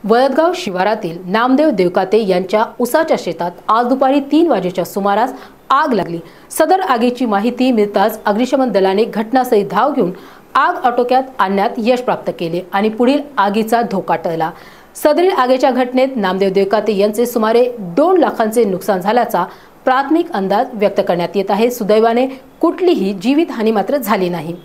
वळदगाव शिवारातील नामदेव देवकाते यांच्या उसाच्या शेतात आज दुपारी 3 वाजेच्या सुमारास आग लागली। सदर आगीची माहिती मिळताच अग्निशमन दलाने घटनास्थळी धाव घेऊन आग आटोक्यात आणण्यात यश प्राप्त केले आणि पुढील आगीचा धोका टळला। सदरील आगीच्या घटनेत नामदेव देवकाते यांचे सुमारे 2 लाखांचे नुकसान झाल्याचा प्राथमिक अंदाज व्यक्त करण्यात येत आहे। सुदैवाने कुठलीही जीवितहानी मात्र झाली नाही।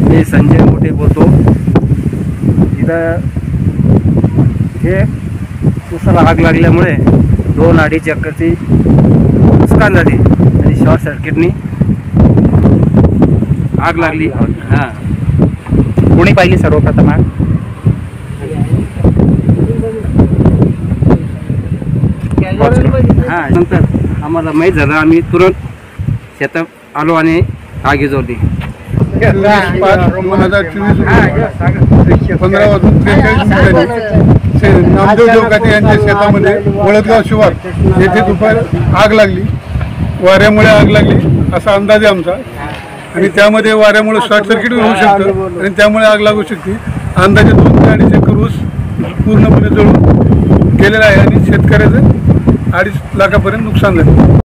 मी संजय मोठे बोलतो। इथं हे उसाला आग लागल्यामुळे 2-2.5 एकरची नुकसान झाली आणि शॉर्ट सर्किटनी आग लागली। हां, कोणी पाहिली सर्वप्रथम आग? हां, नंतर आम्हाला माहीत झालं, आम्ही तुरंत शेतात आलो आणि आग विझवली। 15 वाजून 43 मिनिटांनी नामदेव देवकाते यांच्या शेतामध्ये वळदगाव शिवार येथे दुपारी आग लागली। वाऱ्यामुळे आग लागली असा अंदाज आहे आमचा, आणि त्यामध्ये वाऱ्यामुळे शॉर्ट सर्किट होऊ शकतं आणि त्यामुळे आग लागू शकते। अंदाजे 2 ते 2.5 एकर ऊस पूर्णपणे जळून गेलेला आहे आणि शेतकऱ्याचं 2.5 लाखापर्यंत नुकसान झालं।